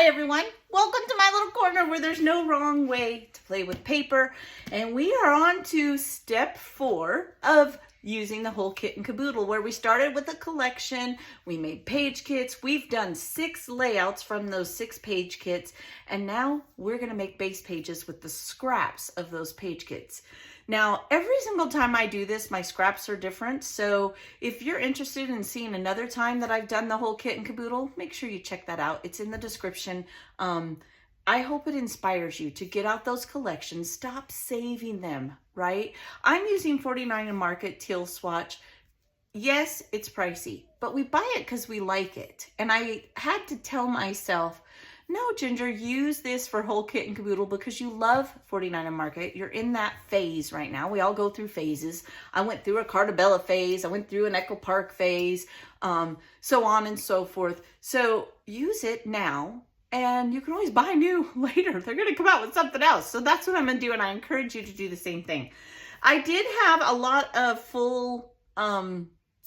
Hi everyone, welcome to my little corner where there's no wrong way to play with paper. And we are on to step 4 of using the whole kit and caboodle, where we started with a collection, we made page kits, we've done 6 layouts from those 6 page kits, and now we're going to make base pages with the scraps of those page kits. Now, every single time I do this, my scraps are different. So if you're interested in seeing another time that I've done the whole kit and caboodle, make sure you check that out. It's in the description. I hope it inspires you to get out those collections. Stop saving them, right? I'm using 49 and Market teal swatch. Yes, it's pricey, but we buy it because we like it. And I had to tell myself, no, Ginger, use this for whole kit and caboodle because you love 49 and Market. You're in that phase right now. We all go through phases. I went through a Cartabella phase. I went through an Echo Park phase, so on and so forth. So use it now, and you can always buy new later. They're going to come out with something else. So that's what I'm going to do, and I encourage you to do the same thing. I did have a lot of full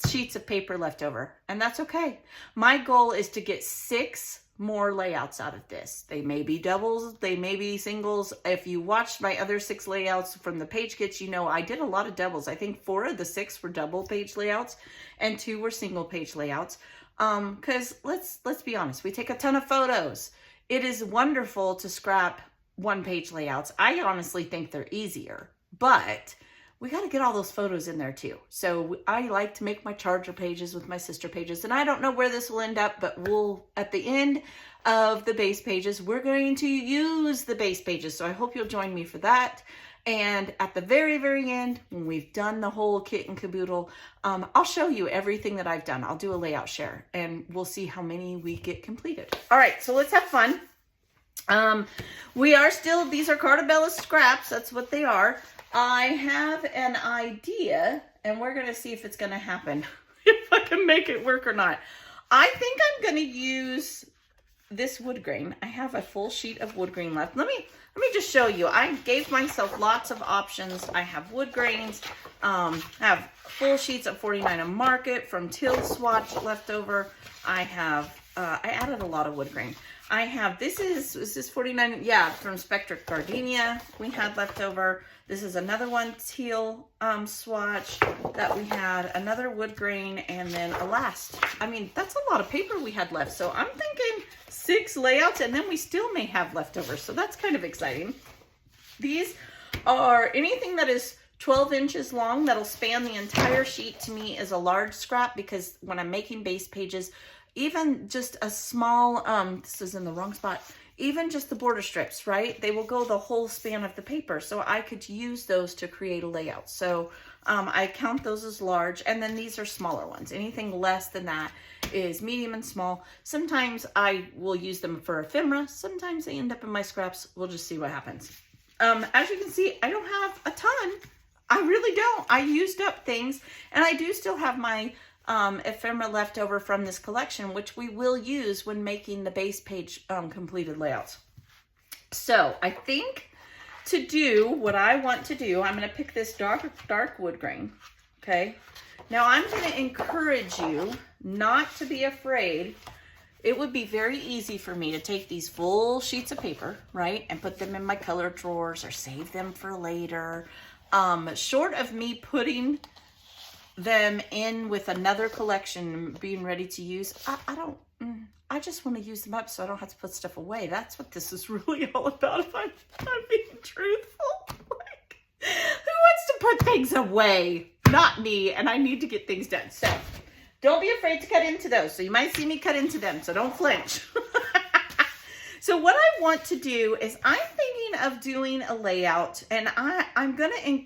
sheets of paper left over, and that's okay. My goal is to get 6 more layouts out of this. They may be doubles, they may be singles. If you watched my other 6 layouts from the page kits, you know I did a lot of doubles. I think 4 of the 6 were double page layouts and 2 were single page layouts. Because let's be honest, we take a ton of photos. It is wonderful to scrap 1-page layouts. I honestly think they're easier, but we got to get all those photos in there too. So I like to make my charger pages with my sister pages, and I don't know where this will end up, but at the end of the base pages, we're going to use the base pages. So I hope you'll join me for that. And at the very, very end, when we've done the whole kit and caboodle, I'll show you everything that I've done. I'll do a layout share and we'll see how many we get completed. All right, so let's have fun. These are Cartabella scraps. That's what they are. I have an idea, and we're going to see if it's going to happen, if I can make it work or not. I think I'm going to use this wood grain. I have a full sheet of wood grain left. Let me just show you. I gave myself lots of options. I have wood grains. I have full sheets of 49 and Market from teal swatch left over. I added a lot of wood grain. I have, is this 49? Yeah, from Spectric Gardenia we had left over. This is another one, teal swatch that we had, another wood grain, and then a last. I mean, that's a lot of paper we had left. So I'm thinking 6 layouts, and then we still may have leftovers. So that's kind of exciting. These are anything that is 12 inches long that'll span the entire sheet. To me is a large scrap, because when I'm making base pages, even just a small, this is in the wrong spot, even just the border strips, right? They will go the whole span of the paper. So I could use those to create a layout. So I count those as large. And then these are smaller ones. Anything less than that is medium and small. Sometimes I will use them for ephemera. Sometimes they end up in my scraps. We'll just see what happens. As you can see, I don't have a ton. I really don't. I used up things, and I do still have my ephemera left over from this collection, which we will use when making the base page completed layouts. So I think to do what I want to do, I'm going to pick this dark wood grain. Okay. Now I'm going to encourage you not to be afraid. It would be very easy for me to take these full sheets of paper, right, and put them in my color drawers or save them for later. Short of me putting them in with another collection being ready to use, I just want to use them up so I don't have to put stuff away. That's what this is really all about, if I'm being truthful. Like, who wants to put things away? Not me, and I need to get things done. So don't be afraid to cut into those. So you might see me cut into them, so don't flinch. So what I want to do is I'm thinking of doing a layout, and I'm going to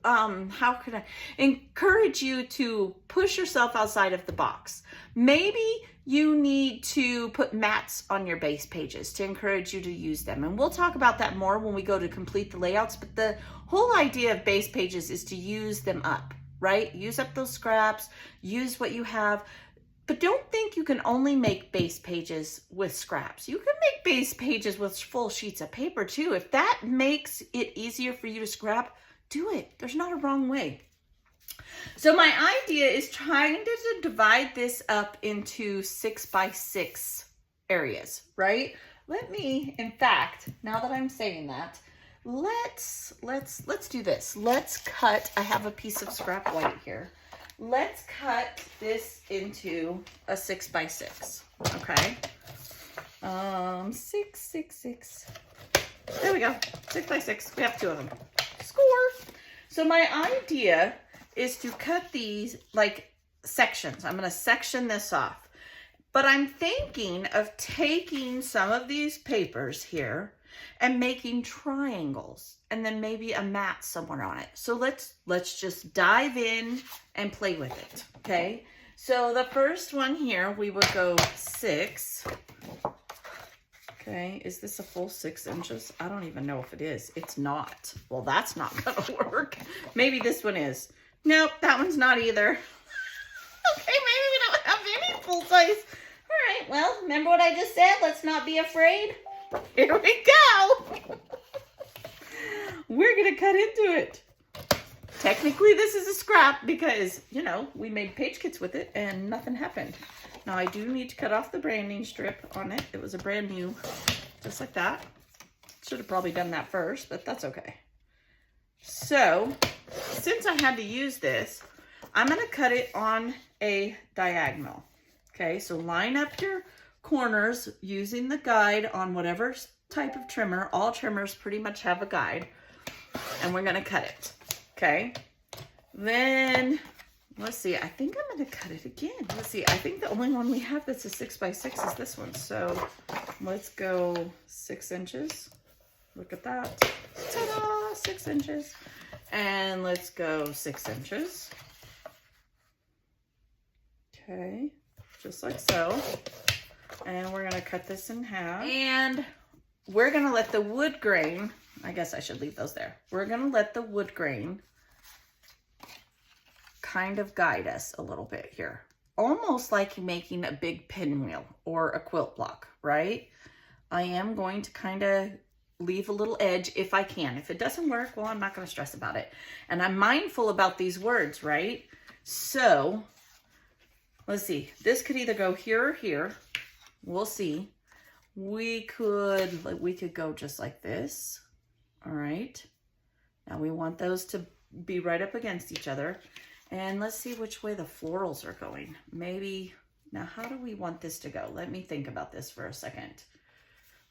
how could I encourage you to push yourself outside of the box. Maybe you need to put mats on your base pages to encourage you to use them. And we'll talk about that more when we go to complete the layouts. But the whole idea of base pages is to use them up, right? Use up those scraps, use what you have. But don't think you can only make base pages with scraps. You can make base pages with full sheets of paper too. If that makes it easier for you to scrap, do it. There's not a wrong way. So my idea is trying to divide this up into 6 by 6 areas, right? Let me, in fact, now that I'm saying that, let's do this. Let's cut, I have a piece of scrap white here. Let's cut this into a 6x6, okay? 6, 6, 6. There we go, 6x6, we have 2 of them. Score! So my idea is to cut these like sections. I'm gonna section this off. But I'm thinking of taking some of these papers here and making triangles and then maybe a mat somewhere on it. So let's just dive in and play with it, okay? So the first one here, we would go 6. Okay, is this a full 6 inches? I don't even know if it is. It's not. Well, that's not gonna work. Maybe this one is. Nope, that one's not either. Okay, maybe we don't have any full size. All right, well, remember what I just said? Let's not be afraid. Here we go. We're gonna cut into it. Technically, this is a scrap because, you know, we made page kits with it and nothing happened. Now, I do need to cut off the branding strip on it. It was a brand new, just like that. Should have probably done that first, but that's okay. So, since I had to use this, I'm gonna cut it on a diagonal. Okay, so line up your corners using the guide on whatever type of trimmer. All trimmers pretty much have a guide. And we're gonna cut it, okay? Then, let's see, I think I'm gonna cut it again. Let's see, I think the only one we have that's a 6x6 is this one. So let's go 6 inches. Look at that, ta-da, 6 inches. And let's go 6 inches. Okay, just like so. And we're gonna cut this in half. And we're gonna let the wood grain, I guess I should leave those there. We're gonna let the wood grain kind of guide us a little bit here. Almost like making a big pinwheel or a quilt block, right? I am going to kind of leave a little edge if I can. If it doesn't work, well, I'm not gonna stress about it. And I'm mindful about these words, right? So, let's see, this could either go here or here. We'll see. We could go just like this. All right. Now we want those to be right up against each other. And let's see which way the florals are going. Maybe, now how do we want this to go? Let me think about this for a second.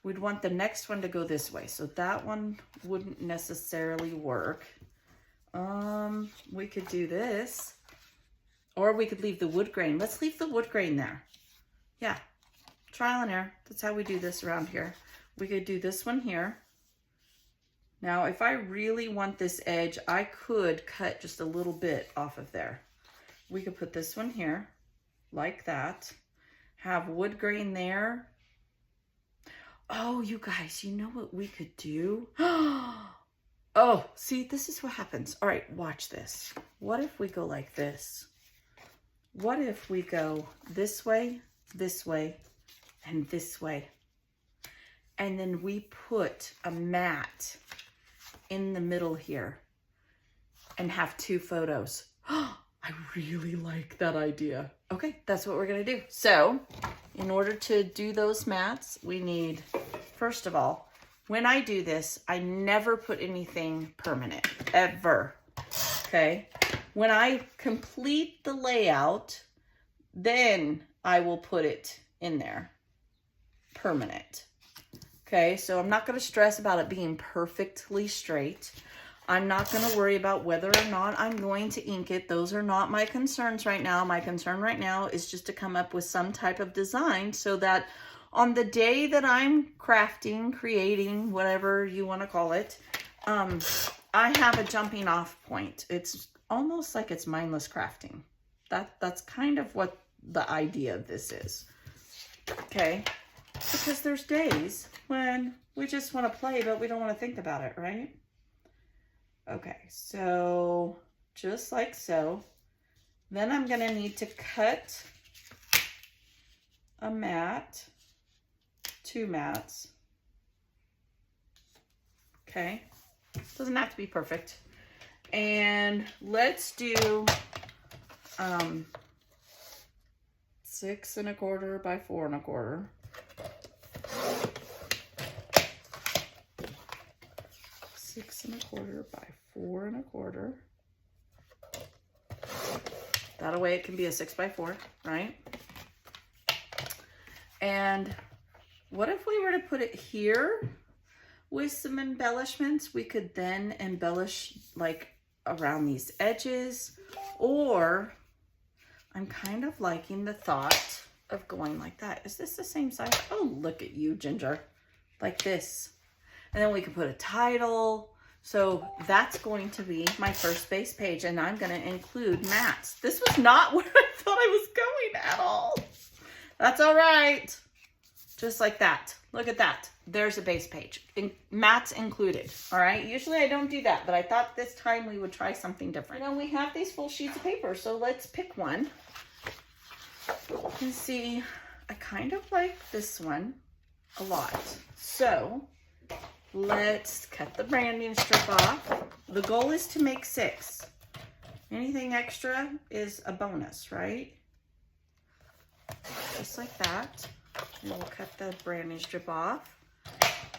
We'd want the next one to go this way. So that one wouldn't necessarily work. We could do this. Or we could leave the wood grain. Let's leave the wood grain there. Yeah, trial and error. That's how we do this around here. We could do this one here. Now, if I really want this edge, I could cut just a little bit off of there. We could put this one here, like that. Have wood grain there. Oh, you guys, you know what we could do? Oh, see, this is what happens. All right, watch this. What if we go like this? What if we go this way, and this way? And then we put a mat in the middle here and have 2 photos. I really like that idea. Okay, that's what we're gonna do. So, in order to do those mats, we need, first of all, when I do this, I never put anything permanent, ever, okay? When I complete the layout, then I will put it in there, permanent. Okay, so I'm not gonna stress about it being perfectly straight. I'm not gonna worry about whether or not I'm going to ink it. Those are not my concerns right now. My concern right now is just to come up with some type of design so that on the day that I'm crafting, creating, whatever you wanna call it, I have a jumping off point. It's almost like it's mindless crafting. That's kind of what the idea of this is, okay? Because there's days when we just want to play, but we don't want to think about it, right? Okay, so just like so. Then I'm going to need to cut a mat, 2 mats. Okay, doesn't have to be perfect. And let's do 6 1/4 by 4 1/4. 6 1/4 by 4 1/4. That way it can be a 6 by 4, right? And what if we were to put it here with some embellishments? We could then embellish like around these edges, or I'm kind of liking the thought of going like that. Is this the same size? Oh, look at you, Ginger. Like this. And then we can put a title. So that's going to be my first base page, and I'm going to include mats. This was not where I thought I was going at all. That's all right. Just like that. Look at that. There's a base page. Mats included. All right. Usually I don't do that, but I thought this time we would try something different. You know, we have these full sheets of paper, so let's pick one. And see, I kind of like this one a lot. So let's cut the branding strip off. The goal is to make 6. Anything extra is a bonus, right? Just like that. We'll cut the branding strip off.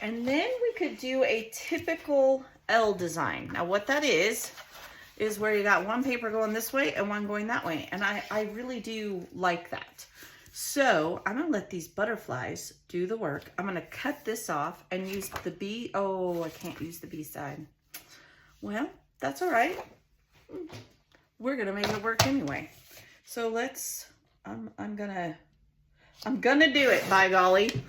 And then we could do a typical L design. Now what that is where you got one paper going this way and one going that way. And I really do like that. So I'm gonna let these butterflies do the work. I'm gonna cut this off and use the B. Oh, I can't use the B side. Well, that's all right. We're gonna make it work anyway. So let's, I'm gonna do it, by golly.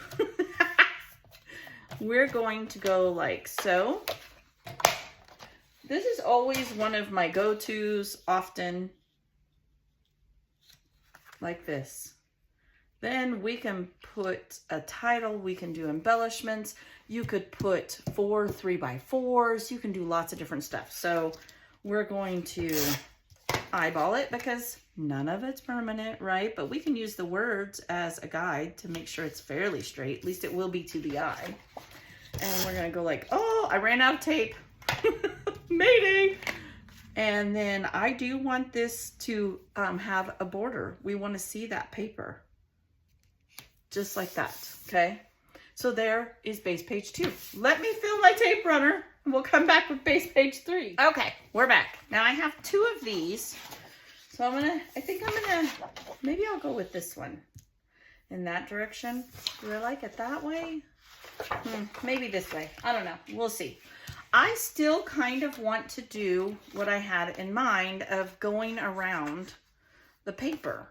We're going to go like so. This is always one of my go-tos, often like this. Then we can put a title, we can do embellishments. You could put 4 3x4s, you can do lots of different stuff. So we're going to eyeball it because none of it's permanent, right? But we can use the words as a guide to make sure it's fairly straight. At least it will be to the eye. And we're gonna go like, oh, I ran out of tape. Mayday. And then I do want this to have a border. We want to see that paper. Just like that, okay? So there is base page 2. Let me fill my tape runner and we'll come back with base page 3. Okay, we're back. Now I have 2 of these. So I think I'm gonna, maybe I'll go with this one in that direction. Do I like it that way? Maybe this way. I don't know. We'll see. I still kind of want to do what I had in mind of going around the paper.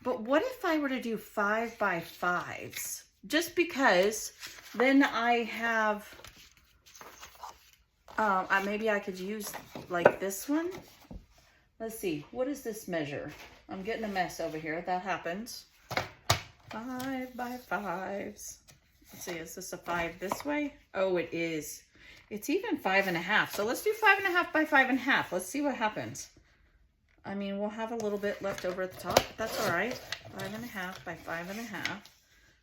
But what if I were to do 5x5s? Just because then I have, maybe I could use like this one. Let's see, what does this measure? I'm getting a mess over here. That happens. 5x5s. Let's see, is this a 5 this way? Oh, it is. It's even 5.5. So let's do 5.5 by 5.5. Let's see what happens. I mean, we'll have a little bit left over at the top. That's all right. 5.5 by 5.5.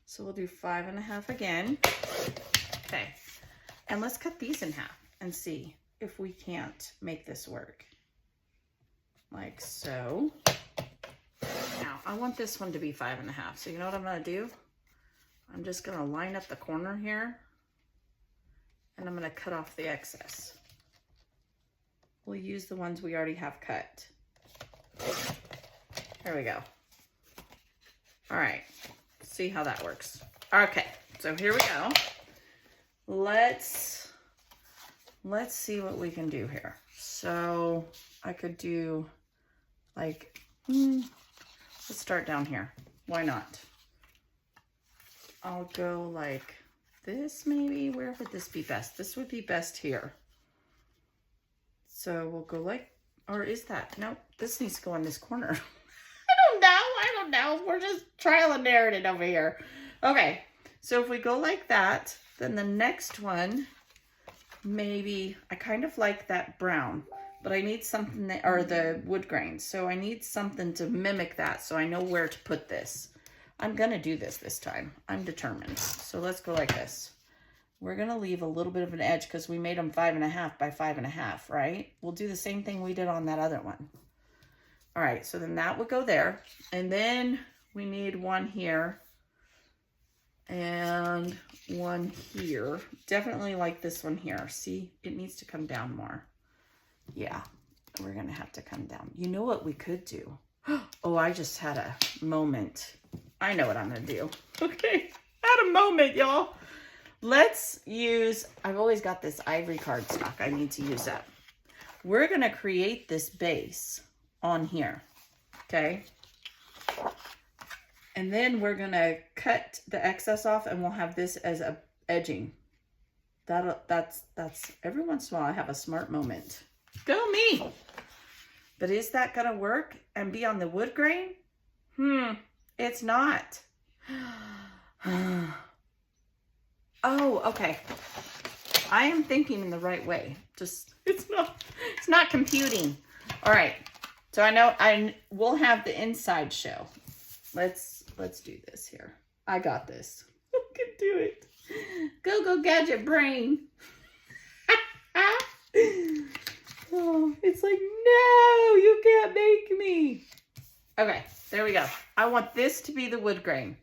So we'll do 5.5 again. Okay. And let's cut these in half and see if we can't make this work. Like so. Now, I want this one to be 5.5. So you know what I'm going to do? I'm just going to line up the corner here. And I'm going to cut off the excess. We'll use the ones we already have cut. There we go. All right. See how that works. Okay. So here we go. Let's see what we can do here. So I could do like, let's start down here. Why not? I'll go like this maybe. Where would this be best? This would be best here. So we'll go like, or is that? No, this needs to go in this corner. I don't know. We're just trial and error it over here. Okay, so if we go like that, then the next one, maybe, I kind of like that brown, but I need something that, or the wood grain. So I need something to mimic that so I know where to put this. I'm gonna do this time. I'm determined. So let's go like this. We're gonna leave a little bit of an edge because we made them 5.5 by 5.5, right? We'll do the same thing we did on that other one. All right, so then that would go there. And then we need one here. And one here. Definitely like this one here. See, it needs to come down more. Yeah, we're gonna have to come down. You know what we could do? Oh, I just had a moment. I know what I'm gonna do. Okay, I had a moment, y'all. Let's use, I've always got this ivory cardstock. I need to use that. We're gonna create this base on here, okay? And then we're gonna cut the excess off and we'll have this as a edging. That's every once in a while I have a smart moment. Go me! But is that gonna work and be on the wood grain? It's not. Oh, okay. I am thinking in the right way. Just, it's not computing. All right. So I know we'll have the inside show. Let's do this here. I got this. I can do it. Go gadget brain. Oh, it's like, no, you can't make me. Okay, there we go. I want this to be the wood grain.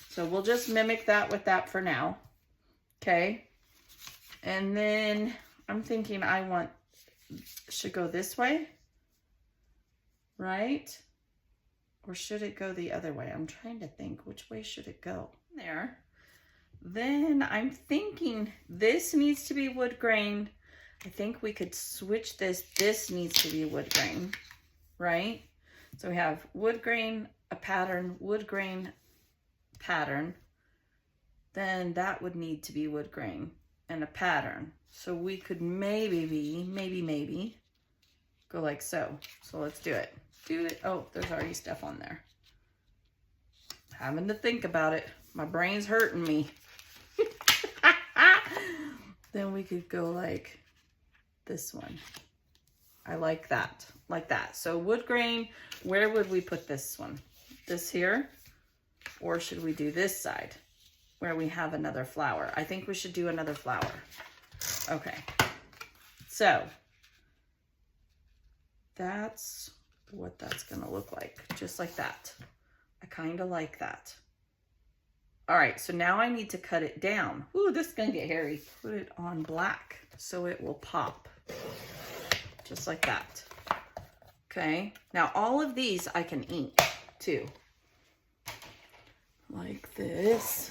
So we'll just mimic that with that for now. Okay. And then I'm thinking should go this way, right? Or should it go the other way? I'm trying to think, which way should it go? There. Then I'm thinking this needs to be wood grain. I think we could switch this. This needs to be wood grain, right? So we have wood grain, a pattern, wood grain, pattern. Then that would need to be wood grain and a pattern. So we could maybe go like so. So let's do it. Oh, there's already stuff on there. Having to think about it. My brain's hurting me. Then we could go like this one. I like that, like that. So wood grain, where would we put this one? This here? Or should we do this side where we have another flower? I think we should do another flower. Okay. So that's what that's gonna look like, just like that. I kind of like that. All right, so now I need to cut it down. Ooh, this is gonna get hairy. Put it on black so it will pop, just like that. Okay, now all of these I can ink too, like this,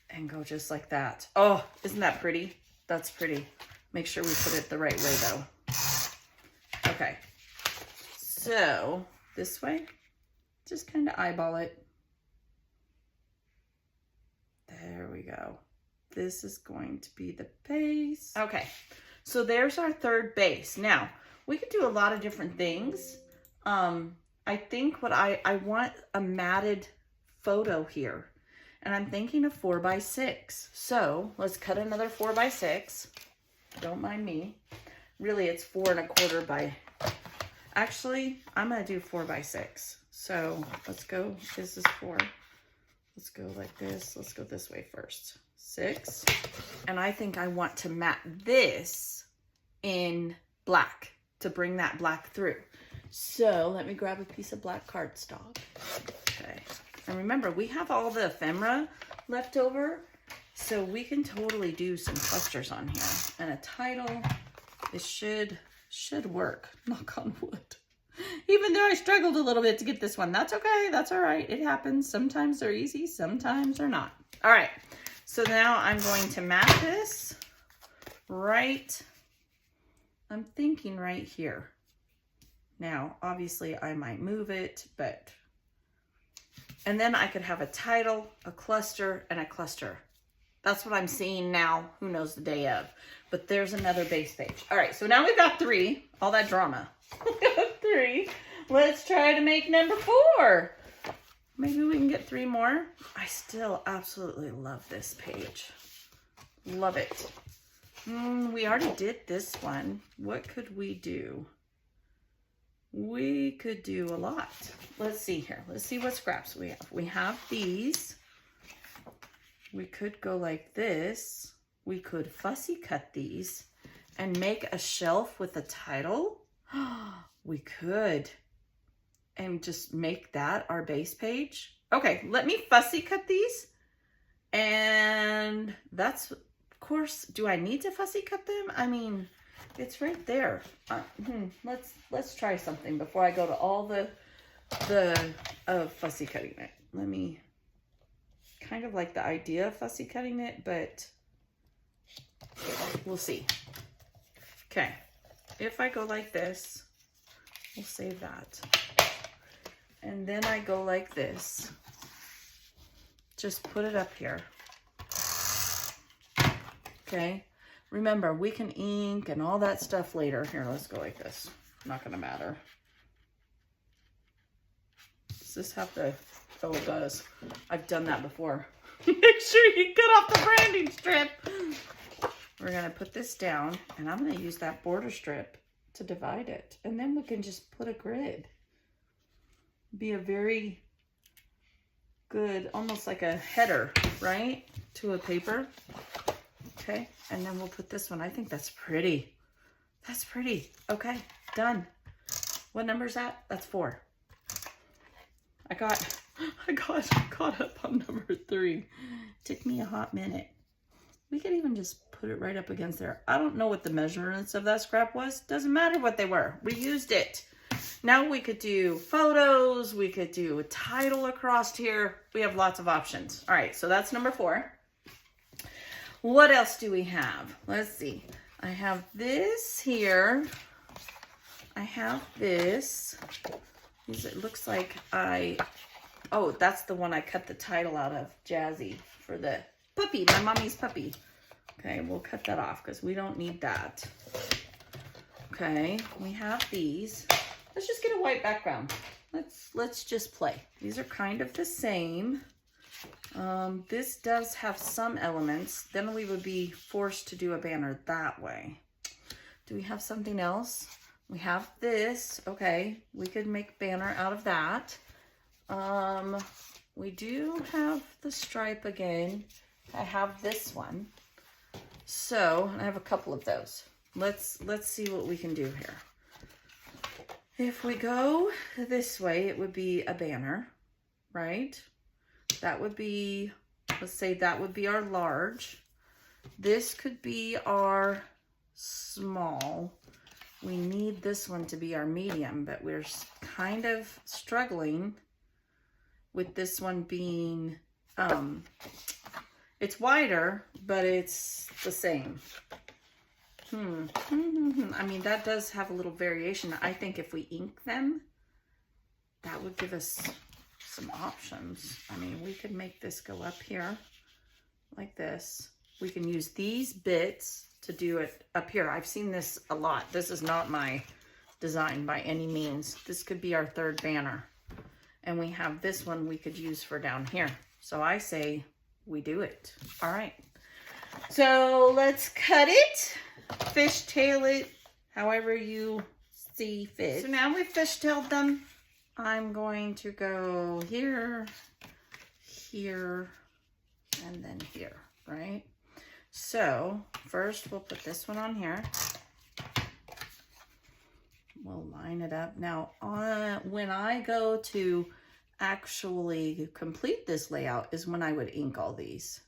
and go just like that. Oh, isn't that pretty? That's pretty. Make sure we put it the right way though. Okay, so this way, just kind of eyeball it. There we go. This is going to be the base. Okay, so there's our third base. Now, we could do a lot of different things. I think what I want a matted photo here. And I'm thinking of 4x6. So let's cut another 4x6. Don't mind me. Really, it's 4 1/4 by, actually, I'm gonna do 4x6. So let's go, this is 4. Let's go like this. Let's go this way first. 6. And I think I want to mat this in black to bring that black through. So let me grab a piece of black cardstock. Okay. And remember, we have all the ephemera left over, so we can totally do some clusters on here. And a title, it should work, knock on wood. Even though I struggled a little bit to get this one. That's okay, that's all right, it happens. Sometimes they're easy, sometimes they're not. All right, so now I'm going to mat this right, I'm thinking right here. Now, obviously I might move it, but, and then I could have a title, a cluster, and a cluster. That's what I'm seeing now. Who knows the day of? But there's another base page. All right, so now we've got 3. All that drama. We got 3. Let's try to make number 4. Maybe we can get 3 more. I still absolutely love this page. Love it. We already did this one. What could we do? We could do a lot. Let's see here. Let's see what scraps we have. We have these. We could go like this. We could fussy cut these and make a shelf with a title. We could. And just make that our base page. Okay, let me fussy cut these And that's, of course, do I need to fussy cut them? I mean, it's right there. Let's try something before I go to all the fussy cutting it. Let me, kind of like the idea of fussy cutting it, but we'll see. Okay, if I go like this, we'll save that. And then I go like this. Just put it up here. Okay, remember, we can ink and all that stuff later. Here, let's go like this. Not gonna matter. Does this have to, oh, it does. I've done that before. Make sure you cut off the branding strip. We're gonna put this down, and I'm gonna use that border strip to divide it. And then we can just put a grid. Be a very good, almost like a header, right? To a paper. Okay, and then we'll put this one. I think that's pretty. That's pretty. Okay, done. What number is that? That's 4. I got caught up on number 3. Took me a hot minute. We could even just put it right up against there. I don't know what the measurements of that scrap was. Doesn't matter what they were. We used it. Now we could do photos. We could do a title across here. We have lots of options. All right, so that's number 4. What else do we have? Let's see. I have this here. I have this. It looks like oh, that's the one I cut the title out of, Jazzy, for the puppy, my mommy's puppy. Okay, we'll cut that off because we don't need that. Okay, we have these. Let's just get a white background. Let's just play. These are kind of the same. This does have some elements. Then we would be forced to do a banner that way. Do we have something else? We have this. Okay, we could make banner out of that. We do have the stripe again. I have this one. So I have a couple of those. Let's see what we can do here. If we go this way, it would be a banner, right? That would be, let's say that would be our large. This could be our small. We need this one to be our medium, but we're kind of struggling with this one being, it's wider, but it's the same. I mean, that does have a little variation. I think if we ink them, that would give us some options. I mean, we could make this go up here like this. We can use these bits to do it up here. I've seen this a lot. This is not my design by any means. This could be our 3rd banner. And we have this one we could use for down here. So I say we do it. All right. So let's cut it, fishtail it, however you see fit. So now we've fishtailed them. I'm going to go here, here, and then here, right? So first we'll put this one on here. We'll line it up. Now, when I go to actually complete this layout is when I would ink all these.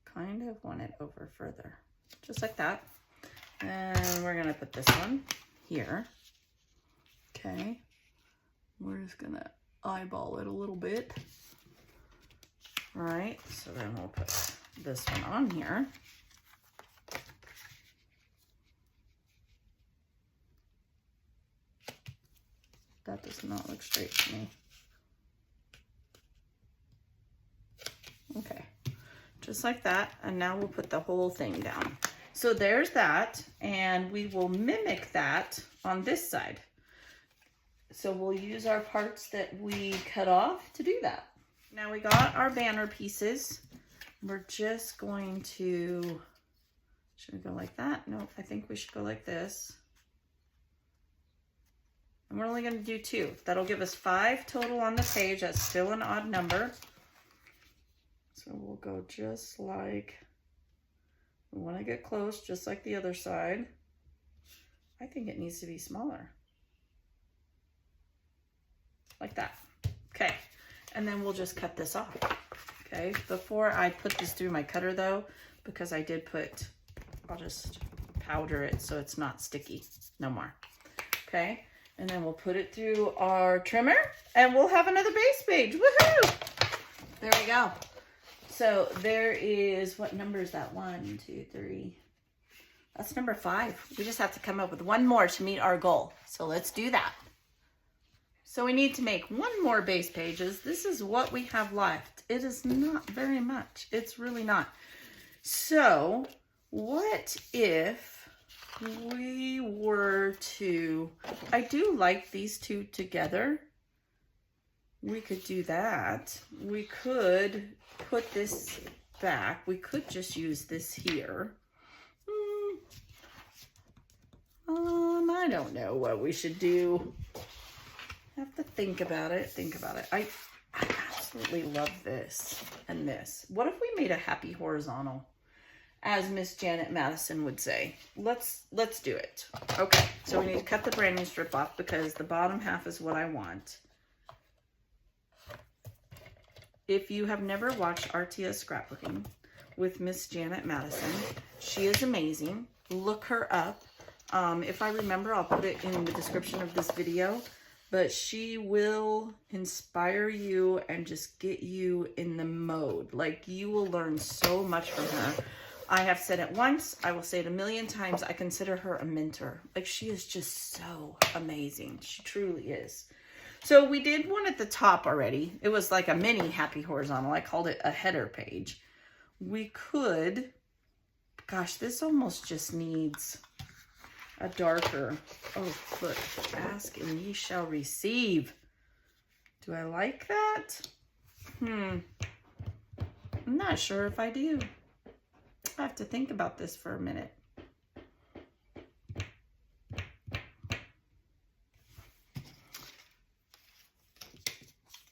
Kind of want it over further, just like that. And we're gonna put this one here. Okay. We're just gonna eyeball it a little bit. All right, so then we'll put this one on here. That does not look straight to me. Okay, just like that. And now we'll put the whole thing down. So there's that, and we will mimic that on this side. So we'll use our parts that we cut off to do that. Now we got our banner pieces. We're just going to, should we go like that? No, I think we should go like this. And we're only going to do 2. That'll give us 5 total on the page. That's still an odd number. So we'll go just like, we want to get close, just like the other side. I think it needs to be smaller. Like that. Okay. And then we'll just cut this off. Okay, before I put this through my cutter though, because I did put, I'll just powder it so it's not sticky no more. Okay, and then we'll put it through our trimmer and we'll have another base page. Woohoo! There we go. So there is, what number is that? 1, 2, 3. That's number 5. We just have to come up with one more to meet our goal. So let's do that. So we need to make one more base pages. This is what we have left. It is not very much. It's really not. So what if we were to, I do like these two together. We could do that. We could put this back. We could just use this here. I don't know what we should do. Have to think about it. I absolutely love this and this. What if we made a happy horizontal, as Miss Janet Madison would say? Let's do it. Okay, so we need to cut the branding strip off because the bottom half is what I want. If you have never watched RTS Scrapbooking with Miss Janet Madison, she is amazing. Look her up. If I remember, I'll put it in the description of this video, but she will inspire you and just get you in the mode. Like, you will learn so much from her. I have said it once, I will say it a million times. I consider her a mentor. Like, she is just so amazing. She truly is. So we did one at the top already. It was like a mini happy horizontal. I called it a header page. We could, gosh, this almost just needs a darker, oh, look, ask and ye shall receive. Do I like that? I'm not sure if I do. I have to think about this for a minute.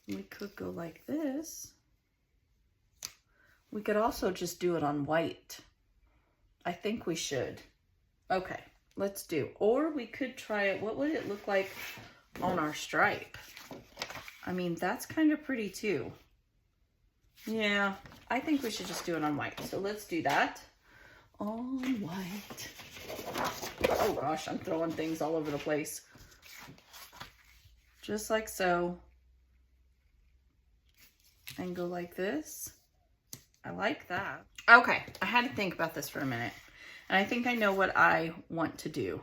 We could go like this. We could also just do it on white. I think we should. Okay. Let's do, or we could try it. What would it look like on our stripe? I mean, that's kind of pretty too. Yeah, I think we should just do it on white. So let's do that on white. Oh gosh, I'm throwing things all over the place. Just like so. And go like this. I like that. Okay, I had to think about this for a minute. And I think I know what I want to do.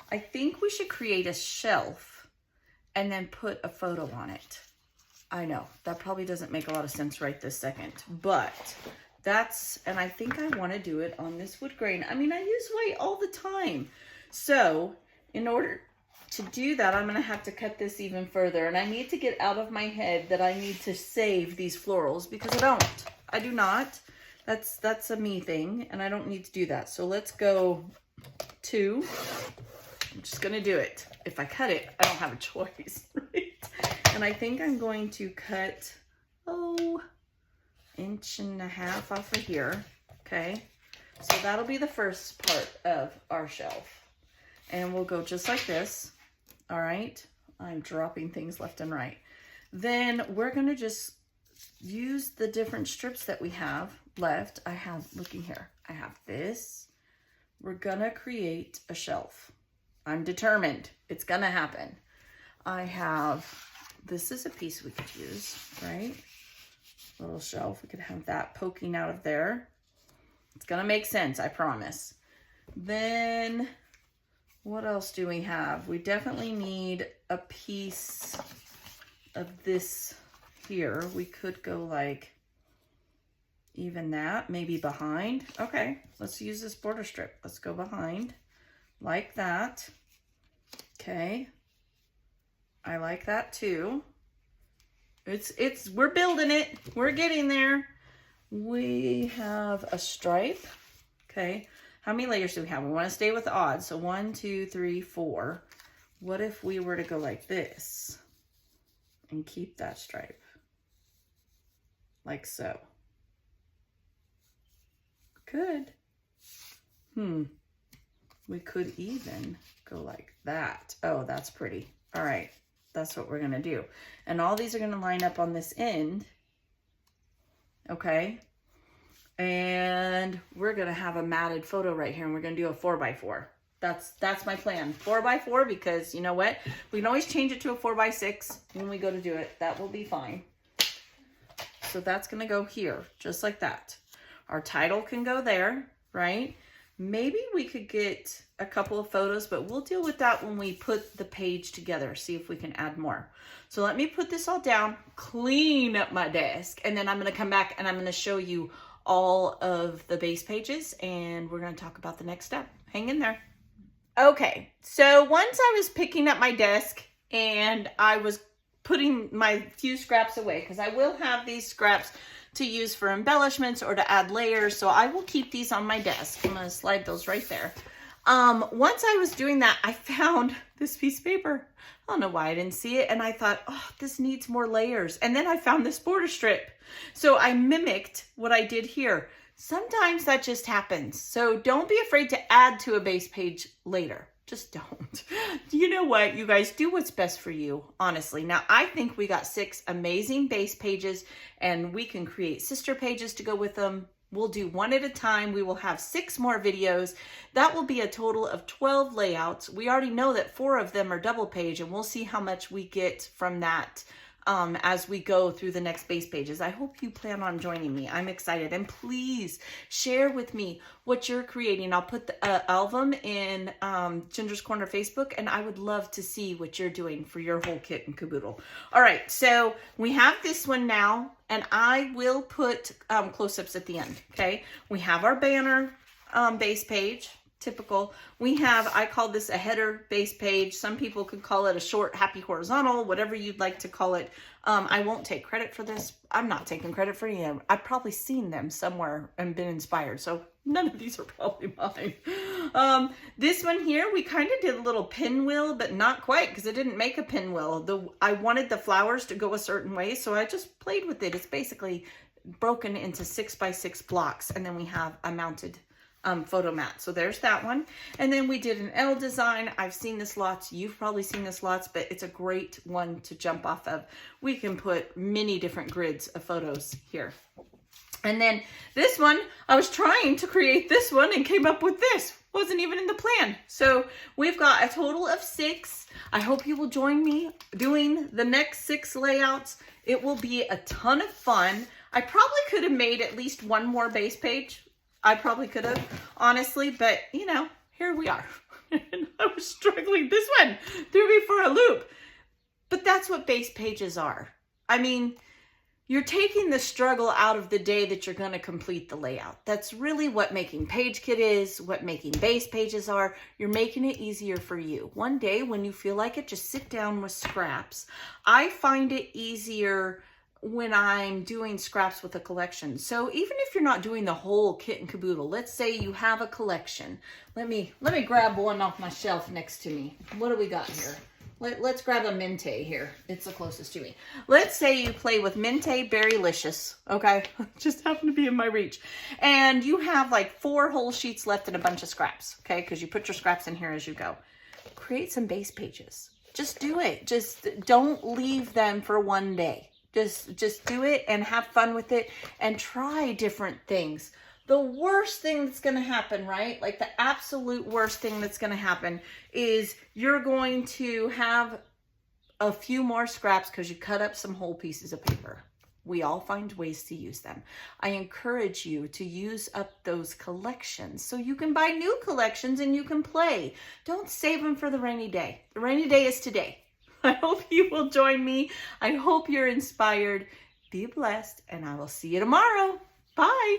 I think we should create a shelf and then put a photo on it. I know, that probably doesn't make a lot of sense right this second, but that's, and I think I want to do it on this wood grain. I mean, I use white all the time. So in order to do that, I'm going to have to cut this even further. And I need to get out of my head that I need to save these florals because I do not. That's a me thing, and I don't need to do that. So let's go to, I'm just gonna do it. If I cut it, I don't have a choice, right? And I think I'm going to cut, 1.5 inches off of here, okay? So that'll be the first part of our shelf. And we'll go just like this, all right? I'm dropping things left and right. Then we're gonna just use the different strips that we have left. I have, looking here, I have this. We're gonna create a shelf. I'm determined. It's gonna happen. I have, this is a piece we could use, right? Little shelf, we could have that poking out of there. It's gonna make sense, I promise. Then, what else do we have? We definitely need a piece of this here. We could go like, even that, maybe behind. Okay, let's use this border strip. Let's go behind like that. Okay, I like that too. We're building it. We're getting there. We have a stripe. Okay, how many layers do we have? We want to stay with the odds. So 1, 2, 3, 4. What if we were to go like this and keep that stripe? Like so. Could. We could even go like that. Oh, that's pretty. All right, that's what we're gonna do. And all these are gonna line up on this end. okay? And we're gonna have a matted photo right here, and we're gonna do a 4x4. That's my plan. 4x4, because you know what? We can always change it to a 4x6 when we go to do it. That will be fine. So that's gonna go here, just like that. Our title can go there, right? Maybe we could get a couple of photos, but we'll deal with that when we put the page together, see if we can add more. So let me put this all down, clean up my desk, and then I'm gonna come back and I'm gonna show you all of the base pages, and we're gonna talk about the next step. Hang in there. Okay, so once I was picking up my desk and I was putting my few scraps away, because I will have these scraps to use for embellishments or to add layers, so I will keep these on my desk. I'm gonna slide those right there. Once I was doing that, I found this piece of paper. I don't know why I didn't see it, and I thought, oh, this needs more layers. And then I found this border strip. So I mimicked what I did here. Sometimes that just happens. So don't be afraid to add to a base page later. Just don't. You know what, you guys, do what's best for you, honestly. Now, I think we got 6 amazing base pages, and we can create sister pages to go with them. We'll do one at a time. We will have 6 more videos. That will be a total of 12 layouts. We already know that 4 of them are double page, and we'll see how much we get from that as we go through the next base pages. I hope you plan on joining me. I'm excited. And please share with me what you're creating. I'll put the album in Ginger's Corner Facebook, and I would love to see what you're doing for your whole kit and caboodle. All right, so we have this one now, and I will put close-ups at the end, okay? We have our banner base page. Typical. We have, I call this a header base page. Some people could call it a short happy horizontal, whatever you'd like to call it. I won't take credit for this. I'm not taking credit for any of them. I've probably seen them somewhere and been inspired. So none of these are probably mine. This one here, we kind of did a little pinwheel, but not quite, because I didn't make a pinwheel. I wanted the flowers to go a certain way, so I just played with it. It's basically broken into 6x6 blocks, and then we have a mounted photo mat. So there's that one. And then we did an L design. I've seen this lots. You've probably seen this lots, but it's a great one to jump off of. We can put many different grids of photos here. And then this one, I was trying to create this one and came up with this. Wasn't even in the plan. So we've got a total of 6. I hope you will join me doing the next 6 layouts. It will be a ton of fun. I probably could have made at least one more base page. I probably could have, honestly, but you know, here we are. And I was struggling. This one threw me for a loop. But that's what base pages are. I mean, you're taking the struggle out of the day that you're going to complete the layout. That's really what making Page Kit is, what making base pages are. You're making it easier for you. One day when you feel like it, just sit down with scraps. I find it easier when I'm doing scraps with a collection. So even if you're not doing the whole kit and caboodle, let's say you have a collection. Let me grab one off my shelf next to me. What do we got here? Let's grab a Mente here. It's the closest to me. Let's say you play with Mente Berrylicious, okay? Just happened to be in my reach. And you have like 4 whole sheets left and a bunch of scraps, okay? Because you put your scraps in here as you go. Create some base pages. Just do it. Just don't leave them for one day. Just do it and have fun with it and try different things. The worst thing that's going to happen, right? Like the absolute worst thing that's going to happen is you're going to have a few more scraps because you cut up some whole pieces of paper. We all find ways to use them. I encourage you to use up those collections so you can buy new collections and you can play. Don't save them for the rainy day. The rainy day is today. I hope you will join me. I hope you're inspired. Be blessed, and I will see you tomorrow. Bye.